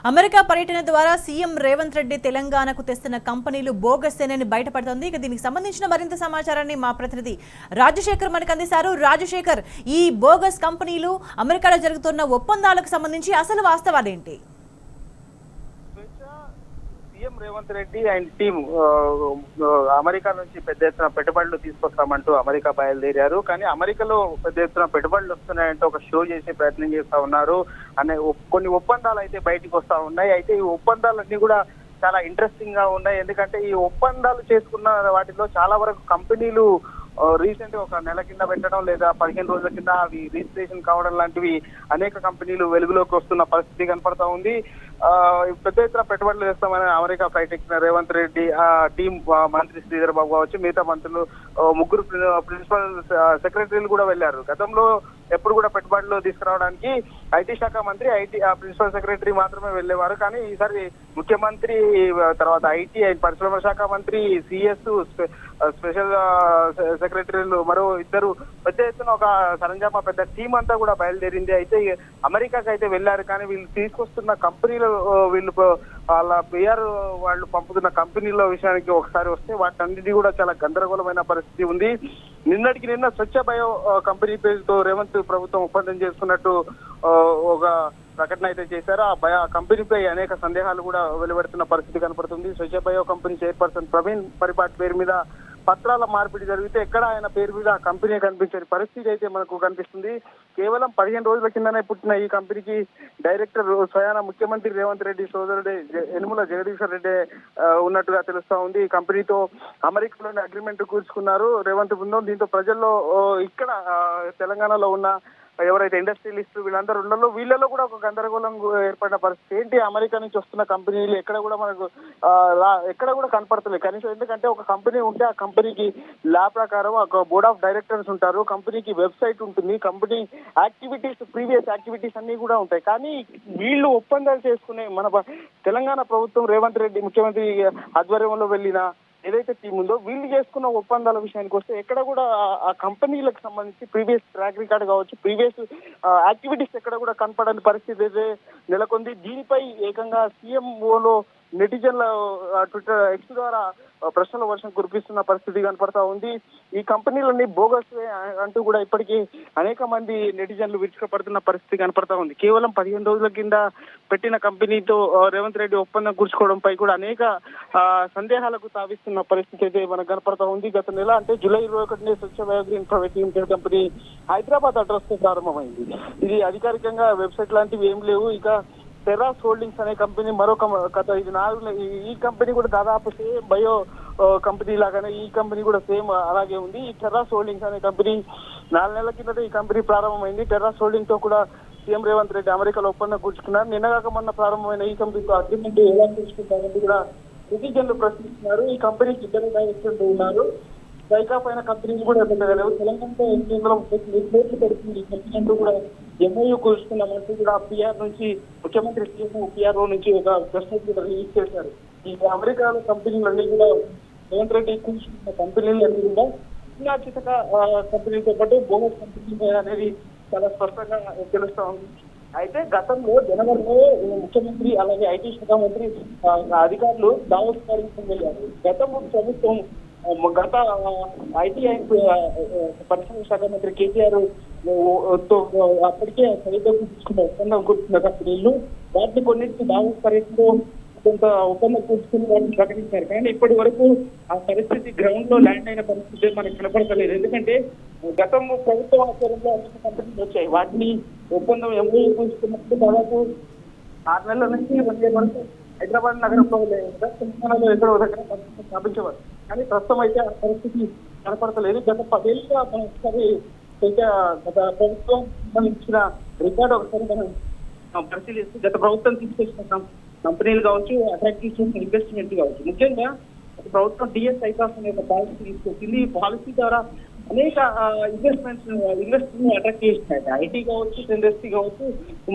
America పర్యటన ద్వారా CM Revanth Reddy తెలంగాణకు తెస్తున్న కంపెనీలు బోగస్ అని బయటపడుతోంది. ఇక దీనికి సంబంధించిన మరింత సమాచారాన్ని మా ప్రతినిధి రాజశేఖర్ మనకు అందిస్తారు. రాజశేఖర్, ఈ బోగస్ కంపెనీలు అమెరికాలో జరుగుతున్న ఒప్పందాలకు సంబంధించి అసలు వాస్తవాలేంటి? CM Revanth Reddy and team America నుంచి పెద్ద ఎత్తున పెట్టుబడులు తీసుకొస్తామంటూ అమెరికా బయలుదేరారు. కానీ అమెరికాలో పెద్ద ఎత్తున పెట్టుబడులు వస్తున్నాయంటే ఒక షో చేసే ప్రయత్నం చేస్తా ఉన్నారు అనే కొన్ని ఒప్పందాలు అయితే బయటకు వస్తా ఉన్నాయి. అయితే ఈ ఒప్పందాలన్నీ కూడా చాలా ఇంట్రెస్టింగ్ గా ఉన్నాయి. ఎందుకంటే ఈ ఒప్పందాలు చేసుకున్న వాటిలో చాలా వరకు కంపెనీలు రీసెంట్ గా ఒక నెల కింద పెట్టడం లేదా 15 రోజుల కింద అవి రిజిస్ట్రేషన్ కావడం లాంటివి అనేక కంపెనీలు వెలుగులోకి వస్తున్న పరిస్థితి కనపడతా ఉంది. పెద్ద ఎత్తున పెట్టుబడులు చేస్తామని అమెరికా ఫ్లైట్ ఎక్కిన రేవంత్ రెడ్డి టీం మంత్రి శ్రీధర్ బాబు కావచ్చు, మిగతా మంత్రులు ముగ్గురు ప్రిన్సిపల్ సెక్రటరీలు కూడా వెళ్లారు. గతంలో ఎప్పుడు కూడా పెట్టుబడులు తీసుకురావడానికి ఐటీ శాఖ మంత్రి ప్రిన్సిపల్ సెక్రటరీ మాత్రమే వెళ్లేవారు. కానీ ఈసారి ముఖ్యమంత్రి, తర్వాత ఐటీ పరిశ్రమల శాఖ మంత్రి, సిఎస్ స్పెషల్ సెక్రటరీలు మరో ఇద్దరు పెద్ద ఎత్తున ఒక సరంజామా పెద్ద టీం అంతా కూడా బయలుదేరింది. అయితే అమెరికాకి అయితే వెళ్లారు. కానీ వీళ్ళు తీసుకొస్తున్న కంపెనీలు వీళ్ళు వాళ్ళ పిఆర్ వాళ్ళు పంపుతున్న కంపెనీల విషయానికి ఒకసారి వస్తే వాటన్నిటి కూడా చాలా గందరగోళమైన పరిస్థితి ఉంది. నిన్నటికి నిన్న స్వచ్ఛ బయో కంపెనీ పేరుతో రేవంత్ ప్రభుత్వం ఒప్పందం చేసుకున్నట్టు ఒక ప్రకటన అయితే చేశారు. ఆ కంపెనీపై అనేక సందేహాలు కూడా వెలువడుతున్న పరిస్థితి కనపడుతుంది. స్వచ్ఛ బయో కంపెనీ చైర్పర్సన్ ప్రవీణ్ పరిపాట్ పేరు మీద పత్రాల మార్పిడి జరిగితే ఎక్కడ ఆయన పేరు మీద కంపెనీ కనిపించే పరిస్థితి అయితే మనకు కనిపిస్తుంది. కేవలం 15 రోజుల కిందనే పుట్టిన ఈ కంపెనీకి డైరెక్టర్ స్వయాన ముఖ్యమంత్రి రేవంత్ రెడ్డి సోదరుడే యనుమల జగదీశ్వర్ రెడ్డి ఉన్నట్టుగా తెలుస్తా ఉంది. ఈ కంపెనీతో అమెరికాలోని అగ్రిమెంట్ కూర్చుకున్నారు రేవంత్ బృందం. దీంతో ప్రజల్లో ఇక్కడ తెలంగాణలో ఉన్న ఎవరైతే ఇండస్ట్రియలిస్టులు వీళ్ళందరూ ఉన్నారో వీళ్ళలో కూడా ఒక గందరగోళం ఏర్పడిన పరిస్థితి. ఏంటి, అమెరికా నుంచి వస్తున్న కంపెనీలు ఎక్కడ కూడా మనకు ఎక్కడ కూడా కనపడతలేదు కనీసం. ఎందుకంటే ఒక కంపెనీ ఉంటే ఆ కంపెనీకి లా ప్రకారం ఒక బోర్డ్ ఆఫ్ డైరెక్టర్స్ ఉంటారు, కంపెనీకి వెబ్సైట్ ఉంటుంది, కంపెనీ యాక్టివిటీస్ ప్రీవియస్ యాక్టివిటీస్ అన్ని కూడా ఉంటాయి. కానీ వీళ్ళు ఒప్పందాలు చేసుకునే మన తెలంగాణ ప్రభుత్వం రేవంత్ రెడ్డి ముఖ్యమంత్రి ఆధ్వర్యంలో వెళ్ళిన ఏదైతే టీం ఉందో వీళ్ళు చేసుకున్న ఒప్పందాల విషయానికి వస్తే ఎక్కడ కూడా ఆ కంపెనీలకు సంబంధించి ప్రీవియస్ ట్రాక్ రికార్డ్ కావచ్చు, ప్రీవియస్ యాక్టివిటీస్ ఎక్కడ కూడా కనపడని పరిస్థితి అయితే నెలకొంది. దీనిపై ఏకంగా సీఎంఓలో నెటిజన్ల ట్విట్టర్ ఎక్స్ ద్వారా ప్రశ్నల వర్షం కురిపిస్తున్న పరిస్థితి కనపడతా ఉంది. ఈ కంపెనీలన్నీ బోగస్ అంటూ కూడా ఇప్పటికీ అనేక మంది నెటిజన్లు విరుచుకపడుతున్న పరిస్థితి కనపడతా ఉంది. కేవలం 15 రోజుల కింద పెట్టిన కంపెనీతో రేవంత్ రెడ్డి ఒప్పందం కూర్చుకోవడంపై కూడా అనేక సందేహాలకు తావిస్తున్న పరిస్థితి అయితే మనకు కనపడతా ఉంది. గత నెల అంటే July 21 Swachh Biogreen private limited company Hyderabad address తో ప్రారంభమైంది. ఇది అధికారికంగా వెబ్సైట్ లాంటివి ఏం లేవు. ఇక టెర్రాస్ హోల్డింగ్స్ అనే కంపెనీ మరొక కథ. ఇది ఈ కంపెనీ కూడా దాదాపు సేమ్ బయో కంపెనీ లాగానే ఈ కంపెనీ కూడా సేమ్ అలాగే ఉంది. ఈ టెర్రాస్ హోల్డింగ్స్ అనే కంపెనీ 4 నెలల కిందట ఈ కంపెనీ ప్రారంభమైంది. టెర్రాస్ హోల్డింగ్ తో కూడా సీఎం రేవంత్ రెడ్డి అమెరికాలో ఒప్పందం కూర్చుకున్నారు. నిన్నగాక మొన్న ప్రారంభమైన ఈ కంపెనీతో అగ్రిమెంట్ ఎలా కూర్చుకుంటారని కూడా సిటిజన్లు ప్రశ్నిస్తున్నారు. ఈ కంపెనీకి ఇద్దరు డైరెక్టర్లు ఉన్నారు. సైకాఫ్ అయిన కంపెనీలు కూడా ఎదుగుతలేవు. తెలంగాణలో 830 కోట్లు పెడుతుంది ఈ కంపెనీ అంటూ కూడా ఎంఐయూ కూర్చుకున్నామంటూ కూడా పిఆర్ నుంచి ముఖ్యమంత్రి సీఎం పిఆర్ఓ నుంచి ఒక ప్రశ్న కూడా రిలీజ్ చేశారు. ఈ అమెరికాలో కంపెనీలన్నీ కూడా రేవంత్ రెడ్డి కూర్చుకున్న కంపెనీలన్నీ కూడా చిన్న కంపెనీలతో పాటు బోనస్ కంపెనీ అనేది చాలా స్పష్టంగా తెలుస్తా ఉంది. అయితే గతంలో జనవరిలో ముఖ్యమంత్రి అలాగే ఐటీ శాఖ మంత్రి అధికారులు దావోస్ పర్యటనకు వెళ్ళారు. గతంలో ప్రభుత్వం గత ఐటీ అండ్ పరిశ్రమ శాఖ మంత్రి కేటీఆర్ తో అప్పటికే తీసుకున్న ఒప్పందం కూర్చున్న కంపెనీలు వాటిని కొన్నింటికి దావోస్ పర్యటనలో కొంత ఒప్పందం కూర్చుకుని వాటిని ప్రకటించారు. కానీ ఇప్పటి వరకు ఆ పరిస్థితి గ్రౌండ్ లో ల్యాండ్ అయిన పరిస్థితి మనకు కనపడతలేదు. ఎందుకంటే గతం ప్రభుత్వ ఆధ్వర్యంలో అనేక కంపెనీలు వచ్చాయి. వాటిని ఒప్పందం ఎంఓయూ కూర్చుకున్నప్పుడు దాదాపు 6 నెలల నుంచి 1 year వరకు హైదరాబాద్ నగరంలో తెలంగాణలో ఎక్కడో దగ్గర పరిస్థితి స్థాపించేవారు. కానీ ప్రస్తుతం అయితే ఆ పరిస్థితి కనపడతలేదు. గత 10 ఏళ్ళుగా మనం ఒకసారి గత ప్రభుత్వం ఇచ్చిన రికార్డు ఒకసారి మనం పరిశీలిస్తే గత ప్రభుత్వం తీసుకొచ్చిన కంపెనీలు కావచ్చు, అట్రాక్ట్ చేసిన ఇన్వెస్ట్మెంట్ కావచ్చు, ముఖ్యంగా ప్రభుత్వం డిఎస్ ఐకాస్ అనే ఒక పాలసీ తీసుకొచ్చింది. ఈ పాలసీ ద్వారా అనేక ఇన్వెస్ట్మెంట్ అట్రాక్ట్ చేసినాయి. ఐటీ కావచ్చు, ఇండస్ట్రీ కావచ్చు,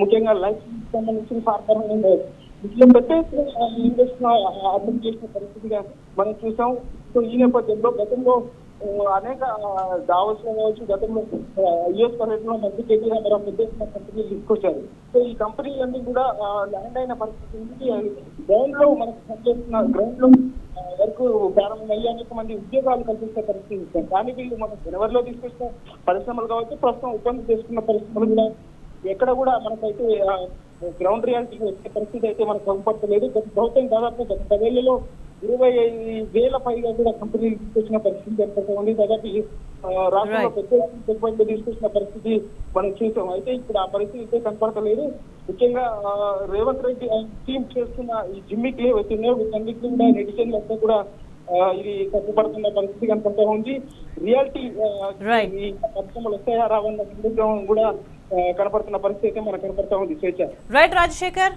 ముఖ్యంగా లైఫ్ సంబంధించిన ఫార్మర్ కావచ్చు, ఇట్లా పెద్ద ఇన్వెస్ట్ అర్థం చేసిన పరిస్థితిగా మనం చూసాం. సో ఈ నేపథ్యంలో గతంలో అనేక దావోస్ లో కావచ్చు, గతంలో యుఎస్ పర్యటనలో మంత్రి కేటీ రామారావు పెద్ద ఎత్తున కంపెనీలు తీసుకొచ్చారు. సో ఈ కంపెనీలన్నీ కూడా ల్యాండ్ అయిన పరిస్థితి ఉంది. గ్రౌండ్ లో మనకు పనిచేస్తున్న గ్రౌండ్ లో వరకు ప్రారంభమయ్యి అనేక మంది ఉద్యోగాలు కల్పించే పరిస్థితి ఇస్తాం. కానీ వీళ్ళు మనం జనవరిలో తీసుకొచ్చిన పరిశ్రమలు కావచ్చు, ప్రస్తుతం ఒప్పందం చేసుకున్న పరిశ్రమలు కూడా ఎక్కడ కూడా మనకైతే గ్రౌండ్ రియాలిటీ వచ్చే పరిస్థితి అయితే మనకు కనపడలేదు. గత ప్రభుత్వం దాదాపు గత 10 ఏళ్లలో 25,000 పైగా కూడా కంపెనీలు తీసుకొచ్చిన పరిస్థితి కనపడుతూ ఉంది. దాదాపు రాష్ట్రంలో పెద్ద పెట్టుబడులు తీసుకొచ్చిన పరిస్థితి మనం చూసాం. అయితే ఇప్పుడు ఆ పరిస్థితి అయితే కనపడతలేదు. ముఖ్యంగా రేవంత్ రెడ్డి టీం చేస్తున్న ఈ జిమ్మిక్లు ఏవైతున్నాయో వీటన్నిటిని కూడా నెటిజన్లు అంతా కూడా ఇది తప్పుపడుతున్న పరిస్థితి కనపడతా ఉంది. రియాలిటీ ఈ పరిశ్రమలు వస్తాయా రావన్న సందేహం కూడా కనపడుతున్న పరిస్థితి అయితే మనకు కనపడతా ఉంది. స్వేచ్ఛ. రైట్ రాజశేఖర్.